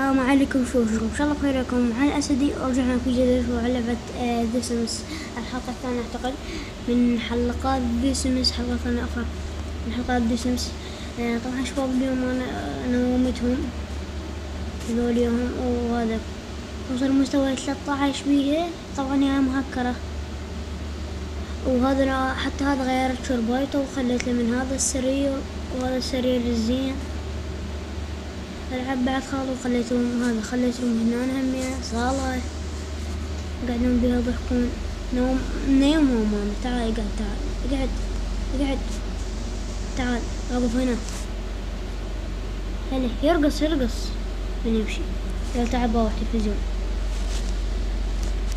السلام عليكم، شوفكم ان شاء الله بخيركم. مع الاسدي ورجعنا في جديد على لعبة ذا سيمز، الحلقة الثانية اعتقد من حلقات ذا سيمز، حلقة ثانية اخرى من حلقات ذا سيمز. طبعا شباب اليوم انا نومتهم هذول اليوم، وهذا وصل مستوى 13 بيها. طبعا هي مهكرة، وهذا حتى هذا غيرت شربايته وخليت له من هذا السرير وهذا السرير الزين. العب بعد خالو خليتهم هنا هم صالة قاعدون بيها يضحكون. نومهم ماما، تعال اقعد تعال وقف هنا. هلا يرقص من يمشي. يلا تعال بروح تلفزيون،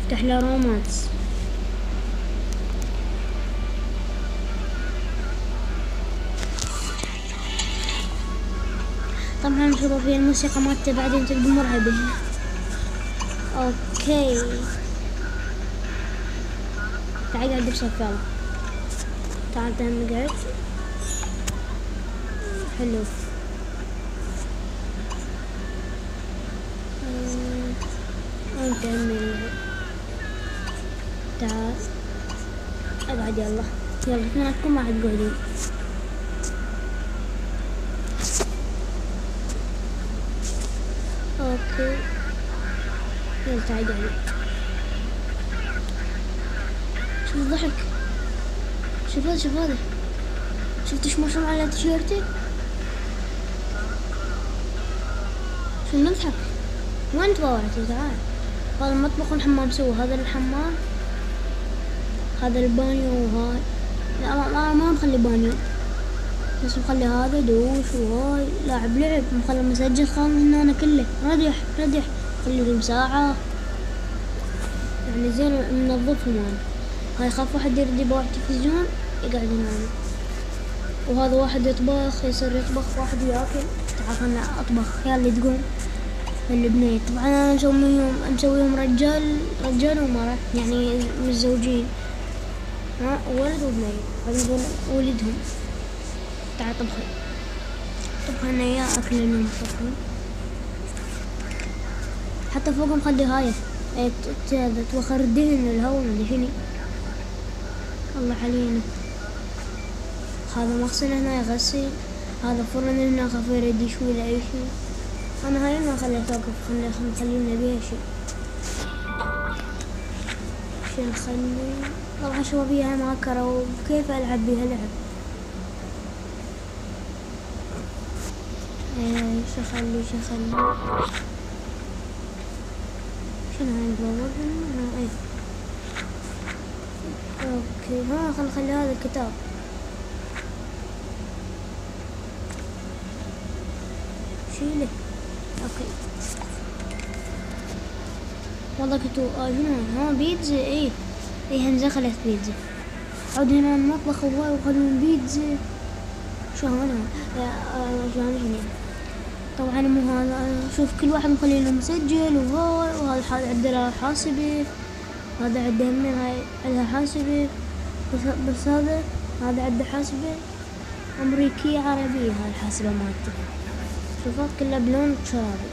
افتح له رومانس. طبعا شوفوا في الموسيقى مالته بعدين تبدو مرعبة. اوكي تعال قاعد بصف. يلا تعال نقعد. حلو. انت تعال اقعد. يلا اثنيناتكم ما عاد تقعدون. اوكي يلا تعال قاعد. شوف الضحك، شوف هذا شفت ايش مرسوم على تيشيرتي؟ شو نضحك؟ وين تطورتي؟ تعال. هذا المطبخ والحمام سوا. هذا الحمام، هذا البانيو، وهاي لا ما مخلي بانيو، بس مخلي هذا دوش، وهاي لاعب لعب مخلي مسجل خان هنا كله ردح خلي لهم ساعة يعني زين منظفهم. انا هاي خاف واحد يرد يبغى تلفزيون يقعد هنا، وهذا واحد يطبخ يصير يطبخ، واحد ياكل. تعال خلنا اطبخ. يلا تقوم البنية. طبعا انا مسويهم رجال ومرأة، يعني متزوجين، ولد وبنية. بعدين ولدهم. تعال طبخ انا يا اكل لهم طبخين. حتى فوقهم خلي هاي توخر الدهن الهون اللي شني. الله علينا. هذا مغسل هنا يغسل، هذا فرن هنا خفير يدي شوي لا شيء. انا هاي ما خليت اوقف، خلينا بيها شيء. شو نخلي؟ طبعا شو بيها مهكرة، وكيف العب بيها لعب. شو خلي شنو هاي نقول ايه. اوكي خلي هذا الكتاب. شيله. اوكي والله كتو هنا بيتزا. ايه هنزة خلت بيتزا. عود هنا المطبخ وخلون بيتزا. شو هنا هنا. طبعا مو هذا. شوف كل واحد مخلي له مسجل، وهذا عنده حاسبة، هذا عنده من هاي عندها حاسبة، بس هذا عنده حاسبة أمريكية عربية. هاي الحاسبة مالته شوفات كلها بلون شرابي.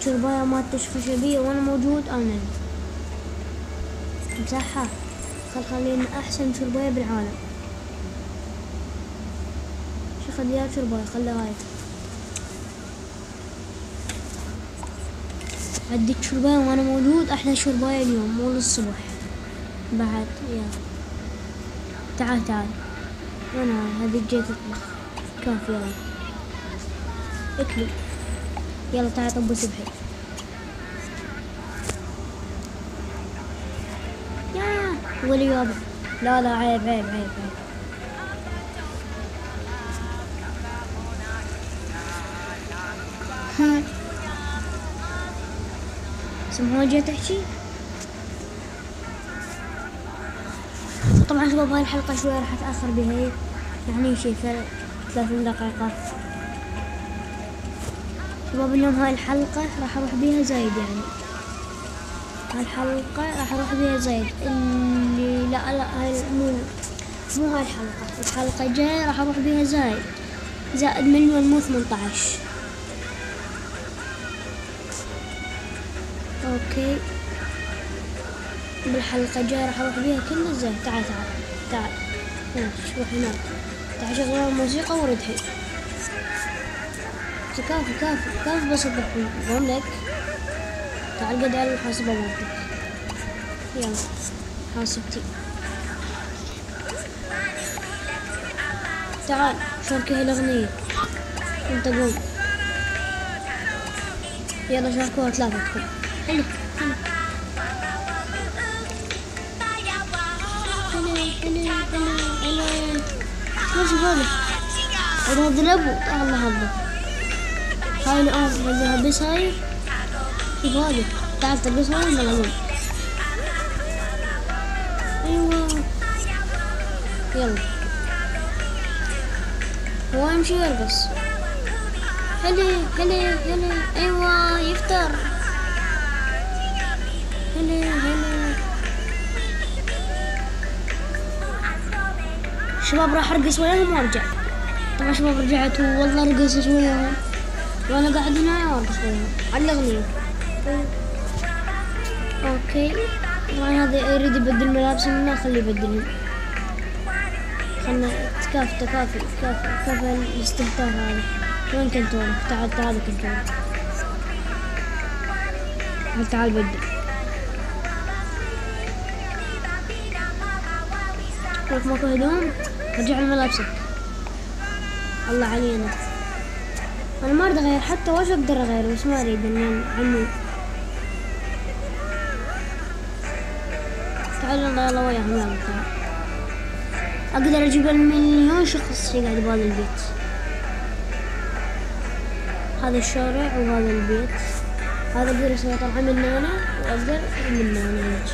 شرباية مالته خشبية، وانا موجود انا مسحها. خلينا احسن شرباية بالعالم. شو خليها شرباية، خليها هاي. عندك شرباية وانا موجود، احلى شرباية اليوم مو للصبح بعد. يلا تعال انا هذه جيت اطبخ. كافي. يلا اكلي. يلا تعال طب سبحي. يا ولي يابا. لا عيب. سمعوا جيت احكي. طبعا شباب هاي الحلقة شوية راح اتأخر بها، يعني شي 30 دقيقة. شباب اليوم هاي الحلقة راح اروح بيها زايد، يعني هاي الحلقة راح اروح بيها زايد. اللي لا هاي مو هاي الحلقة الجاية راح اروح بيها زايد، زائد مليون مو 18. اوكي بالحلقة الجاية راح اروح بيها كلها زين. تعال تعال تعال روح هناك. تعال شغل الموسيقى ورد حيل. كافي كافي كافي بس الحين بقول لك تعال قد على الحاسبة مالتك. يلا حاسبتي تعال شاركي هالأغنية. انت قوم يلا شاركوها ثلاثتكم. حلو حلو شوف هذا هذا الابو. الله الله هاي الام هذا بس هاي. شوف هذا تعال تلبس هاي ولا لا؟ ايوه يلا هو يمشي يرقص. هلي هلي هلي ايوه يفطر. هلي هلي شباب راح ارقص وياهم وارجع. طبعا شباب رجعت والله رقصت وياهم وانا قاعد هنا وارقص وياهم على الاغنية. اوكي طبعا هذا يريد يبدل ملابس منه خليه يبدلهم. خلنا كافي كافي كافي كافي الاستهتار هذا. وين كنترولك؟ تعال تعال كنترولك. تعال بدل. لك ماكو هدوم رجع لملابسك. الله علينا انا ما اريد اغير حتى وش اقدر اغير بس ما اريد ان عمي. تعال يلا وياهم يلا تعال. اقدر اجيب المليون شخص يقعد بهذا البيت. هذا الشارع وهذا البيت. هذا اقدر اسوي طلعة من هنا واقدر من هنا هيك.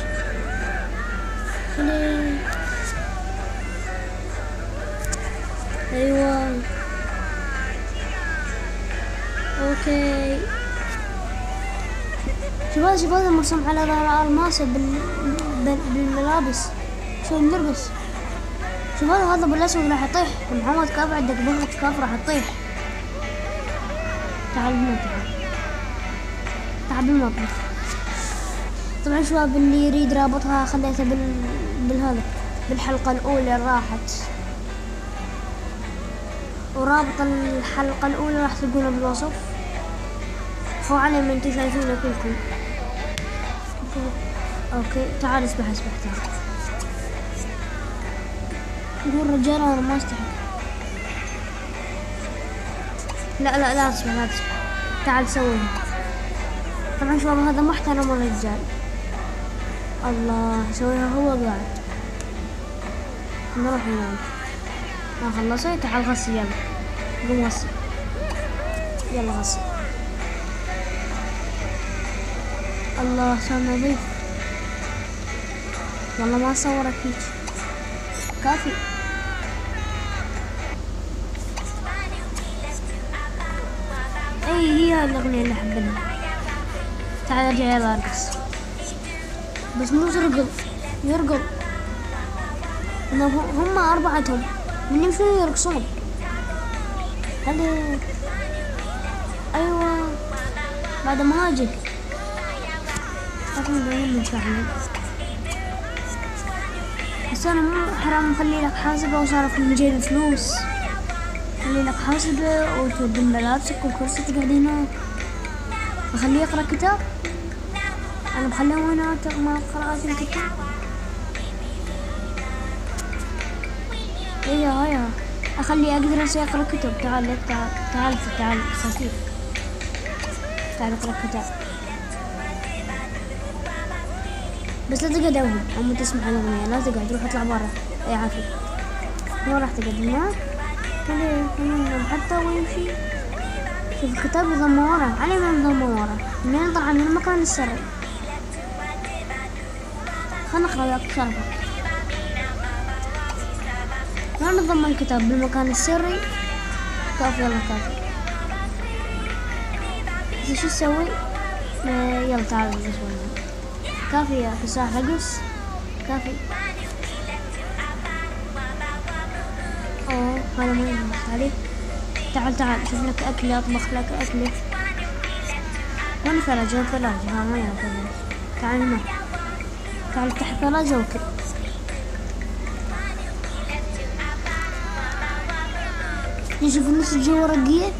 خلي ايوه اوكي. شوف هذا مرسوم على ظهر الماسة بالملابس. شو بنرقص. شوف هذا بالاسود راح يطيح. محمد كاف عندك بغلة كاف راح تطيح. تعال بالمطبخ تعال بالمطبخ. طبعا شباب اللي يريد رابطها خليتها بالهذا بالحلقة الأولى راحت. ورابط الحلقة الأولى راح تلقونه بالوصف. خو علي من انتو شايفينه كلكم. اوكي تعال اسبح تعال. يقول رجال انا ما استحق. لا اسبح تعال سويها. طبعا شباب هذا محترم الرجال. الله يسويها هو قاعد. نروح ننام. ما خلصت. تعال غسل يلا قوم غسل يلا غسل. الله صار نظيف والله ما صورك هيك. كافي اي هي هاي الاغنية اللي احبها. تعال ارجع يلا ارقص بس مو يرقل. هم اربعتهم من يمشون يرقصون. هلي ايوه بعد ما اجي لكن من فعلا. بس انا مو حرام اخلي لك حاسبة وصارف من جيب فلوس. خلي لك حاسبة وتودي ملابسك والكرسي تقعد هنا. اخليه يقرا كتاب. انا بخليه هنا ما قراءة الكتاب. هيا اخليه اقدر اقرا كتب. تعال خفيف تعال اقرا كتاب بس لا تقعد او تسمع الاغنية. لا تقعد روح اطلع برا. اي عافية ما راح تقعد هناك. خليه حتى ويمشي. شوف الكتاب يضم ورا. علي ما يضم ورا منين طلع من المكان السري. خلنا نقرا لك شرفك. ما نضم الكتاب بالمكان السري. كافي يلا كافي. بس شو تسوي؟ يلا تعال نرقص وياهم. كافي يا فساح رقص كافي. هذا ما ينفع عليك. تعال شوف لك أكلة أطبخ لك أكلة. وين ثلاجة؟ ثلاجة ها ما هي ثلاجة. تعال هنا، تعال افتح الثلاجة وكل. يشوف الناس الجو رقية،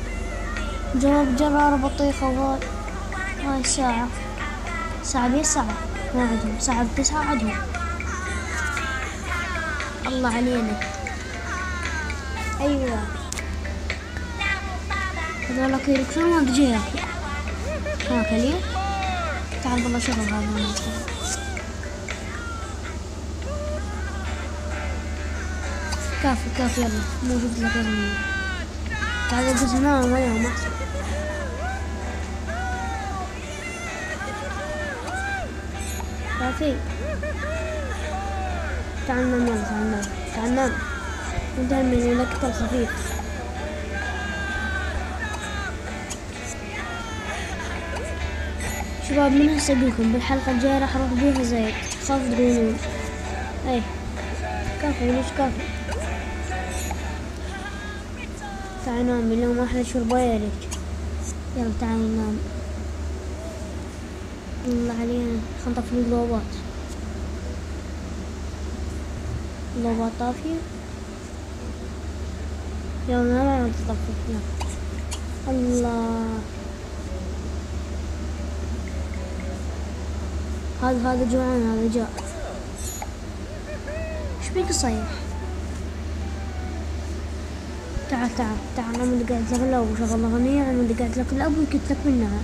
جواب جرارة بطيخة. وهاي الساعة، ساعة بيه ساعة ما عندهم، ساعة ب9 عندهم. الله علينا. أيوة هذولاك يركضون ما بيجي ياكل. هاك ليه؟ تعال والله شغل هذا الناس. كافي يلا مو جبت لك يلا. تعال قلت نام وياهم أحسن. كافي تعال نام يلا، تعال نام انتهى من الوقت الخفيف. شباب من هسه اقولكم بالحلقة الجاية راح اروح بيها زايد، خاف تقولون. اي كافي ليش كافي. تعال نام اليوم احلى شرباية لك. يلا تعال نام. الله علينا خل نطفي الجلوبات. الجلوبات طافية. يلا ما تطفي. الله هذا جوعان، هذا جاء. ايش بيك صيح؟ تعال انا اللي قاعد لك الاب وشغل اغنية، انا اللي قاعد لك الاب ويكت لك منها.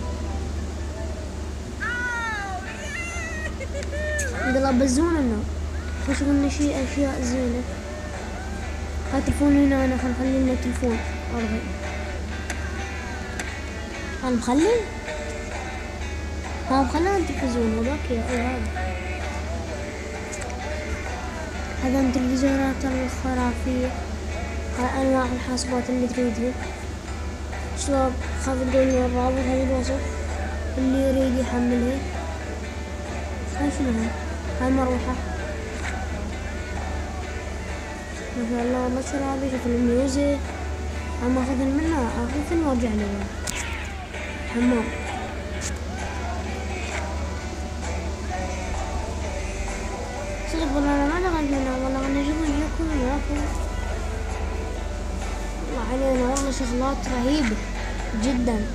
قلب بزون انه وش قلنا شيء اشياء زينة. هاي تلفون هنا، انا خلي لنا تلفون ارضي. انا مخلي التلفزيون هذاك يا هذا التلفزيونات الخرافية. هاي انواع الحاسبات اللي تريدها. شباب خاف تقولوا الرابط هذه الوصف اللي يريد يحملها. هاي شنو هاي مروحة ما شاء الله والله شرابي. شوف الميوزك اما اخذ منها اخذ وارجع له حمام. صدق والله انا ما دخلت منها والله، انا اشوف ياكل وياكل. الله علينا والله شغلات رهيبة جدا.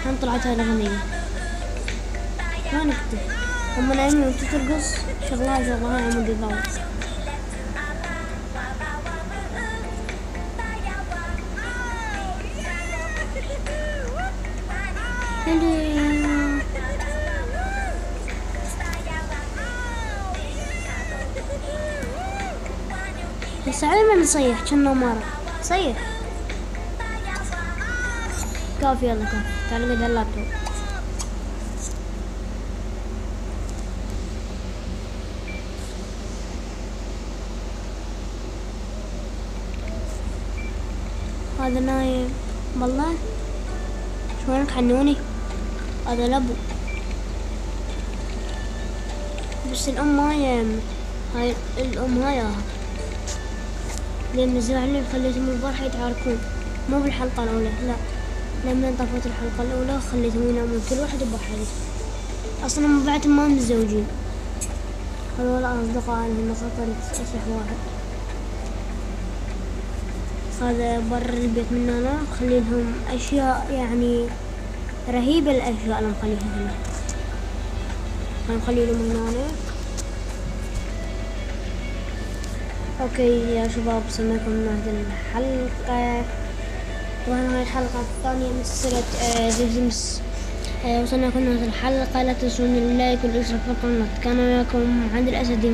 هم طلعت هاي الاغنية ما نكتب هم نايمين وانت ترقص. شغلها هاي عمود الضوء. بس على ما نصيح كنا مرة صيح. كافي يلا كافي تعال قد اللابتوب. هذا نايم والله. شلونك حنوني؟ هذا لبو بس الأم ما يم. هاي الأم هايها لما زعلني خليتهم البارحة يتعاركون، مو بالحلقة الأولى لا، لما انطفت الحلقة الأولى خليتهم ينامون كل واحد بحاله. أصلا من بعدهم ما متزوجين، هذول أصدقاء لهم خطر أصلح واحد. هذا برا البيت من هنا خلي لهم أشياء يعني رهيبة. الأشياء اللي مخليها هنا هنخلي لهم هنا. اوكي يا شباب وصلنا لكم هذه الحلقة، وهنا الحلقة الثانية من سلسلة زيزمس. وصلنا لكم هذه الحلقة. لا تنسون اللايك والاشتراك في القناة. كان معكم عند الأسد.